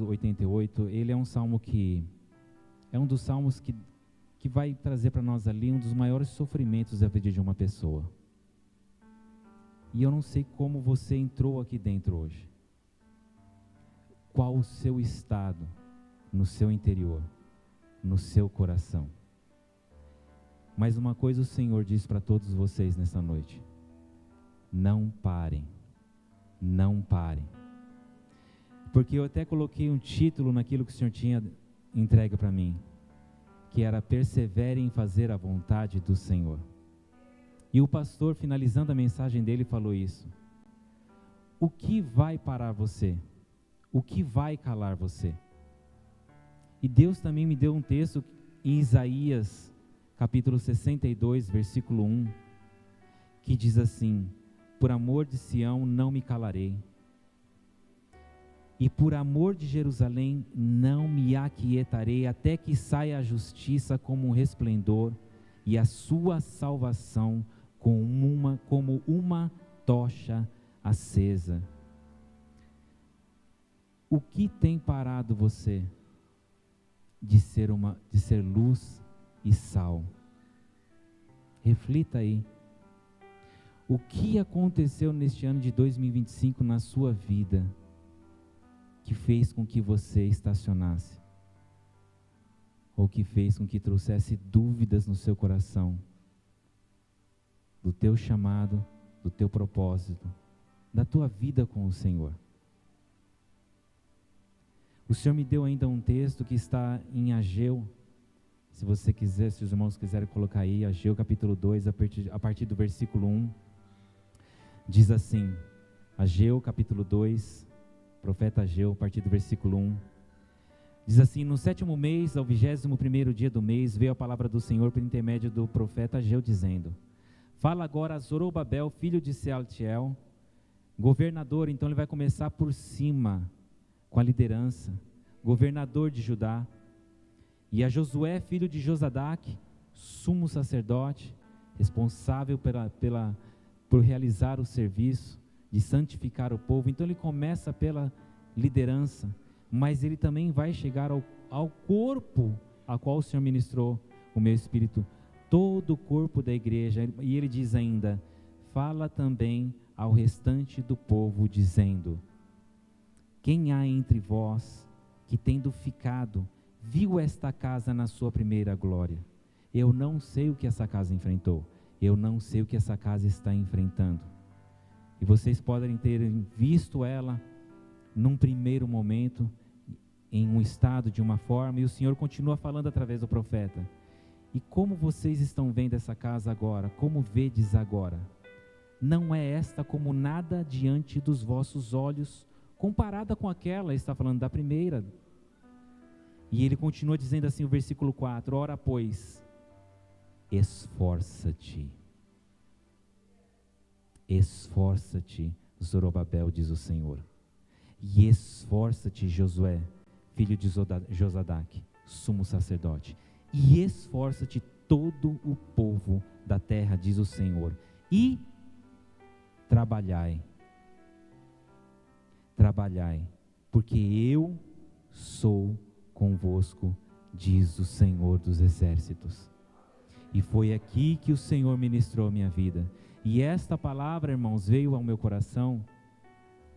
88, ele é um salmo que é um dos salmos que vai trazer para nós ali um dos maiores sofrimentos da vida de uma pessoa. E eu não sei como você entrou aqui dentro hoje. Qual o seu estado no seu interior, no seu coração. Mas uma coisa o Senhor diz para todos vocês nessa noite: não parem, não parem. Porque eu até coloquei um título naquilo que o Senhor tinha entregue para mim, que era persevere em fazer a vontade do Senhor. E o pastor, finalizando a mensagem dele, falou isso. O que vai parar você? O que vai calar você? E Deus também me deu um texto em Isaías, capítulo 62, versículo 1, que diz assim: por amor de Sião não me calarei, e por amor de Jerusalém não me aquietarei, até que saia a justiça como um resplendor, e a sua salvação como uma tocha acesa. O que tem parado você de ser luz e sal? Reflita aí. O que aconteceu neste ano de 2025 na sua vida que fez com que você estacionasse? Ou que fez com que trouxesse dúvidas no seu coração? Do teu chamado, do teu propósito, da tua vida com o Senhor. O Senhor me deu ainda um texto que está em Ageu. Se você quiser, se os irmãos quiserem colocar aí, Ageu capítulo 2, a partir do versículo 1. Diz assim, Ageu capítulo 2, profeta Ageu, a partir do versículo 1. Diz assim: no 7º mês, ao 21º dia do mês, veio a palavra do Senhor por intermédio do profeta Ageu, dizendo: fala agora a Zorobabel, filho de Sealtiel, governador. Então ele vai começar por cima, com a liderança, governador de Judá, e a Josué, filho de Josadaque, sumo sacerdote, responsável por realizar o serviço de santificar o povo. Então ele começa pela liderança, mas ele também vai chegar ao corpo a qual o Senhor ministrou o meu espírito, todo o corpo da igreja. E ele diz ainda: fala também ao restante do povo, dizendo: quem há entre vós que, tendo ficado, viu esta casa na sua primeira glória? Eu não sei o que essa casa enfrentou, eu não sei o que essa casa está enfrentando. E vocês podem ter visto ela num primeiro momento, em um estado, de uma forma, e o Senhor continua falando através do profeta. E como vocês estão vendo essa casa agora? Como vedes agora? Não é esta como nada diante dos vossos olhos, comparada com aquela, está falando da primeira. E ele continua dizendo assim, o versículo 4, ora pois, esforça-te, Zorobabel, diz o Senhor, e esforça-te, Josué, filho de Josadaque, sumo sacerdote, e esforça-te todo o povo da terra, diz o Senhor, e trabalhai, porque eu sou convosco, diz o Senhor dos exércitos. E foi aqui que o Senhor ministrou a minha vida. E esta palavra, irmãos, veio ao meu coração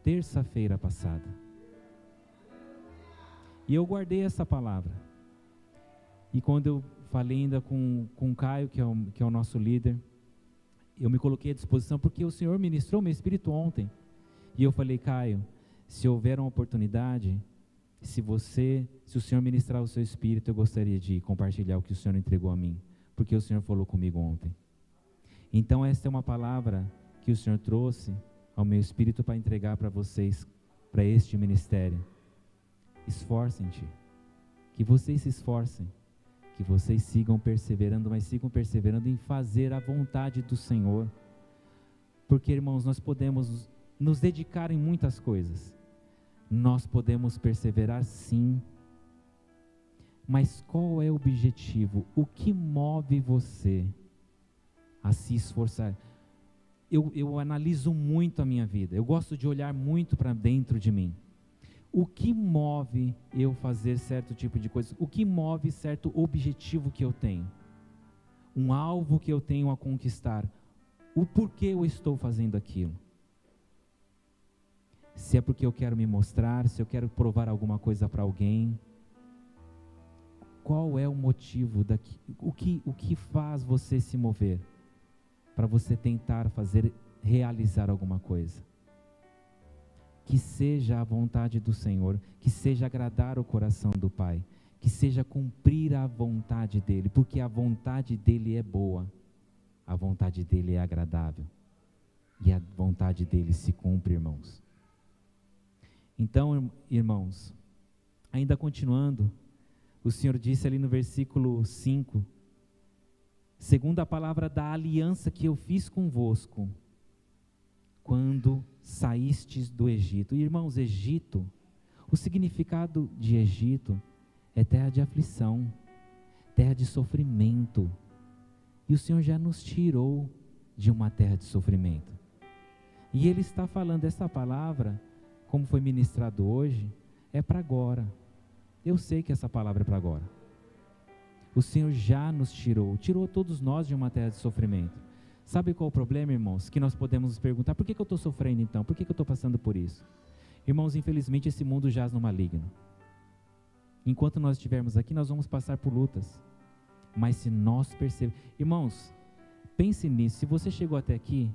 terça-feira passada. E eu guardei essa palavra. E quando eu falei ainda com o Caio, que é o nosso líder, eu me coloquei à disposição, porque o Senhor ministrou meu espírito ontem. E eu falei: Caio, se houver uma oportunidade, se o Senhor ministrar o seu espírito, eu gostaria de compartilhar o que o Senhor entregou a mim, porque o Senhor falou comigo ontem. Então esta é uma palavra que o Senhor trouxe ao meu espírito para entregar para vocês, para este ministério. Esforcem-te, que vocês se esforcem, que vocês sigam perseverando, mas sigam perseverando em fazer a vontade do Senhor, porque, irmãos, nós podemos nos dedicar em muitas coisas, nós podemos perseverar sim, mas qual é o objetivo? O que move você a se esforçar? Eu analiso muito a minha vida, eu gosto de olhar muito para dentro de mim. O que move eu fazer certo tipo de coisa? O que move certo objetivo que eu tenho? Um alvo que eu tenho a conquistar? O porquê eu estou fazendo aquilo? Se é porque eu quero me mostrar, se eu quero provar alguma coisa para alguém, qual é o motivo o que faz você se mover para você tentar realizar alguma coisa? Que seja a vontade do Senhor, que seja agradar o coração do Pai, que seja cumprir a vontade dEle, porque a vontade dEle é boa, a vontade dEle é agradável, e a vontade dEle se cumpre, irmãos. Então, irmãos, ainda continuando, o Senhor disse ali no versículo 5, segundo a palavra da aliança que eu fiz convosco, quando saístes do Egito. Irmãos, Egito, o significado de Egito é terra de aflição, terra de sofrimento, e o Senhor já nos tirou de uma terra de sofrimento, e Ele está falando essa palavra, como foi ministrado hoje, é para agora. Eu sei que essa palavra é para agora. O Senhor já nos tirou todos nós de uma terra de sofrimento. Sabe qual é o problema, irmãos? Que nós podemos nos perguntar, por que eu estou sofrendo então? Por que eu estou passando por isso? Irmãos, infelizmente esse mundo jaz no maligno. Enquanto nós estivermos aqui, nós vamos passar por lutas. Mas se nós percebermos... Irmãos, pense nisso, se você chegou até aqui,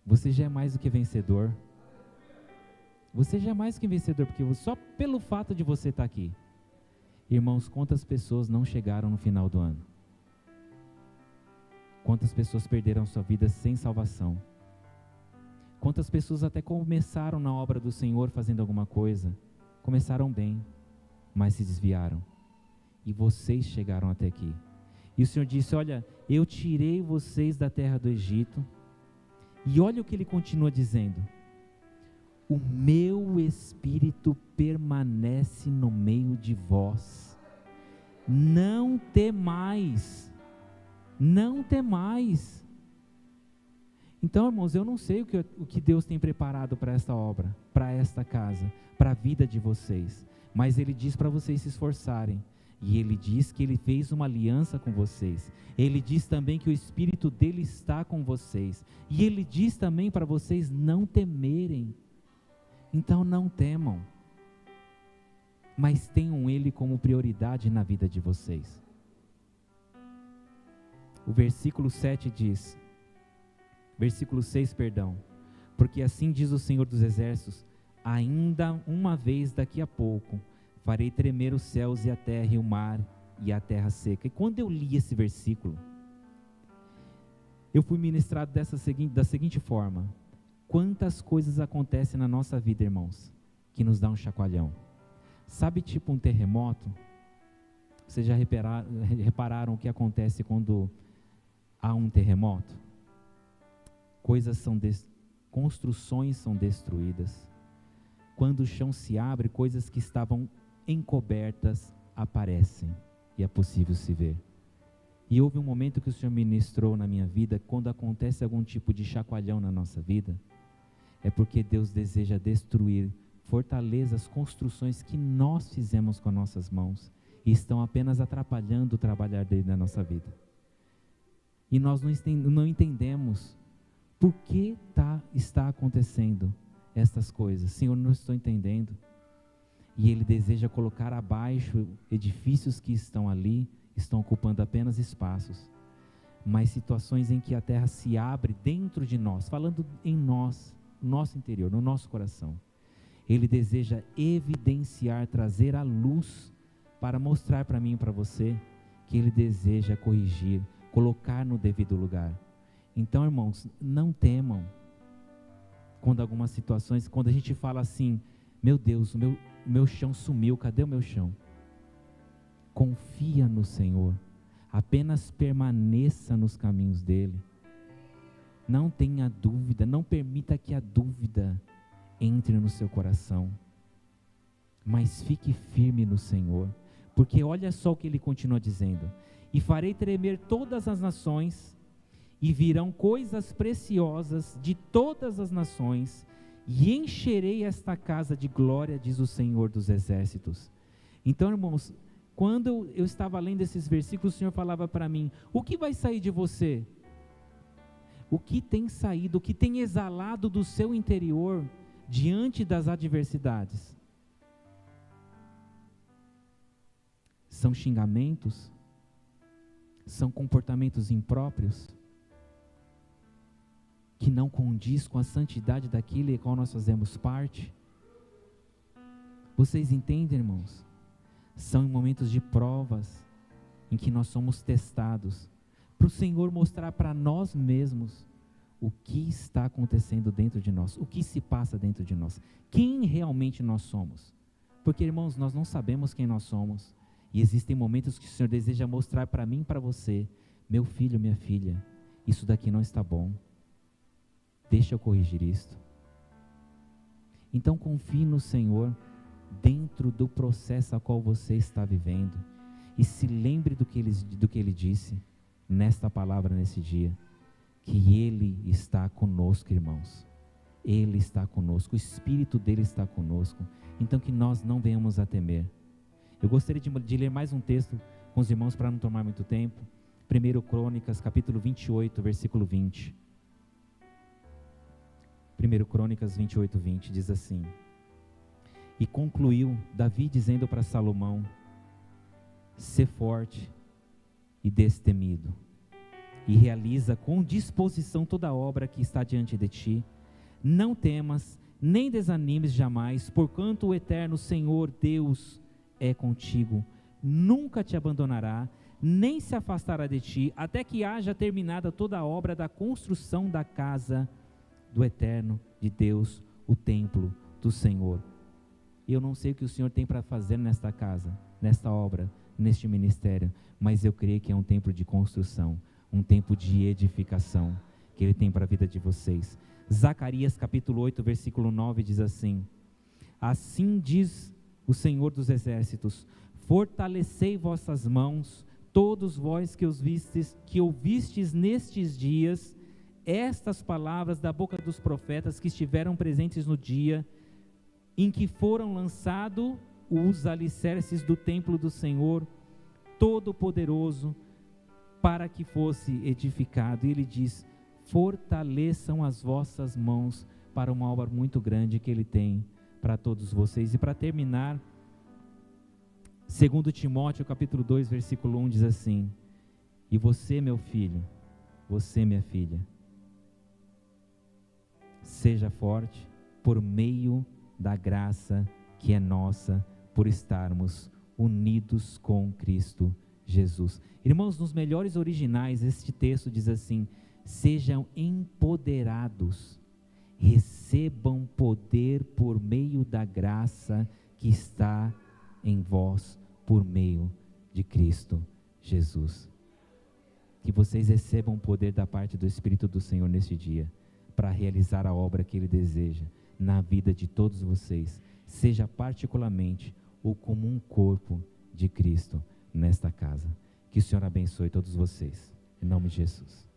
você já é mais do que vencedor. Você já é mais que vencedor, porque só pelo fato de você estar aqui. Irmãos, quantas pessoas não chegaram no final do ano? Quantas pessoas perderam sua vida sem salvação? Quantas pessoas até começaram na obra do Senhor fazendo alguma coisa, começaram bem, mas se desviaram. E vocês chegaram até aqui. E o Senhor disse, olha, eu tirei vocês da terra do Egito. E olha o que Ele continua dizendo. O meu Espírito permanece no meio de vós. Não temais. Não temais. Então, irmãos, eu não sei o que Deus tem preparado para esta obra, para esta casa, para a vida de vocês. Mas Ele diz para vocês se esforçarem. E Ele diz que Ele fez uma aliança com vocês. Ele diz também que o Espírito dEle está com vocês. E Ele diz também para vocês não temerem. Então não temam, mas tenham Ele como prioridade na vida de vocês. O versículo 7 diz, versículo 6, perdão, porque assim diz o Senhor dos Exércitos, ainda uma vez daqui a pouco, farei tremer os céus e a terra e o mar e a terra seca. E quando eu li esse versículo, eu fui ministrado da seguinte forma. Quantas coisas acontecem na nossa vida, irmãos, que nos dá um chacoalhão. Sabe, tipo um terremoto? Vocês já repararam o que acontece quando há um terremoto? Construções são destruídas. Quando o chão se abre, coisas que estavam encobertas aparecem e é possível se ver. E houve um momento que o Senhor ministrou na minha vida, quando acontece algum tipo de chacoalhão na nossa vida, é porque Deus deseja destruir fortalezas, construções que nós fizemos com as nossas mãos e estão apenas atrapalhando o trabalhar dele na nossa vida. E nós não entendemos por que está acontecendo estas coisas. Senhor, não estou entendendo. E Ele deseja colocar abaixo edifícios que estão ali, estão ocupando apenas espaços, mas situações em que a terra se abre dentro de nós, falando em nós, no nosso interior, no nosso coração. Ele deseja evidenciar, trazer a luz para mostrar para mim e para você que Ele deseja corrigir, colocar no devido lugar. Então, irmãos, não temam quando algumas situações, quando a gente fala assim, meu Deus, o meu chão sumiu, cadê o meu chão? Confia no Senhor, apenas permaneça nos caminhos dEle. Não tenha dúvida, não permita que a dúvida entre no seu coração, mas fique firme no Senhor, porque olha só o que Ele continua dizendo, e farei tremer todas as nações, e virão coisas preciosas de todas as nações, e encherei esta casa de glória, diz o Senhor dos exércitos. Então, irmãos, quando eu estava lendo esses versículos, o Senhor falava para mim, o que vai sair de você? O que tem saído, o que tem exalado do seu interior diante das adversidades? São xingamentos? São comportamentos impróprios? Que não condiz com a santidade daquilo em qual nós fazemos parte? Vocês entendem, irmãos? São momentos de provas, em que nós somos testados, para o Senhor mostrar para nós mesmos o que está acontecendo dentro de nós, o que se passa dentro de nós, quem realmente nós somos. Porque, irmãos, nós não sabemos quem nós somos, e existem momentos que o Senhor deseja mostrar para mim e para você, meu filho, minha filha, isso daqui não está bom, deixa eu corrigir isto. Então confie no Senhor, dentro do processo a qual você está vivendo, e se lembre do que Ele disse, nesta palavra, nesse dia, que Ele está conosco, irmãos, Ele está conosco, o Espírito dEle está conosco, então que nós não venhamos a temer. Eu gostaria de ler mais um texto com os irmãos para não tomar muito tempo. 1 Crônicas, capítulo 28, versículo 20. 1 Crônicas 28, 20, diz assim: E concluiu Davi dizendo para Salomão: Sê forte e destemido, e realiza com disposição toda a obra que está diante de ti. Não temas, nem desanimes jamais, porquanto o eterno Senhor Deus é contigo, nunca te abandonará, nem se afastará de ti, até que haja terminada toda a obra da construção da casa do eterno de Deus, o templo do Senhor. Eu não sei o que o Senhor tem para fazer nesta casa, nesta obra, neste ministério, mas eu creio que é um tempo de construção, um tempo de edificação, que Ele tem para a vida de vocês. Zacarias capítulo 8, versículo 9 diz assim: Assim diz o Senhor dos exércitos: fortalecei vossas mãos, todos vós que ouvistes nestes dias estas palavras da boca dos profetas que estiveram presentes no dia em que foram lançados os alicerces do templo do Senhor Todo-Poderoso, para que fosse edificado. E Ele diz: fortaleçam as vossas mãos para uma obra muito grande que Ele tem para todos vocês. E para terminar, 2 Timóteo capítulo 2, versículo 1 diz assim: E você, meu filho, você, minha filha, seja forte por meio da graça que é nossa, por estarmos unidos com Cristo Jesus. Irmãos, nos melhores originais, este texto diz assim: sejam empoderados, recebam poder por meio da graça que está em vós, por meio de Cristo Jesus. Que vocês recebam poder da parte do Espírito do Senhor neste dia, para realizar a obra que Ele deseja na vida de todos vocês, seja particularmente ou como um corpo de Cristo nesta casa. Que o Senhor abençoe todos vocês, em nome de Jesus.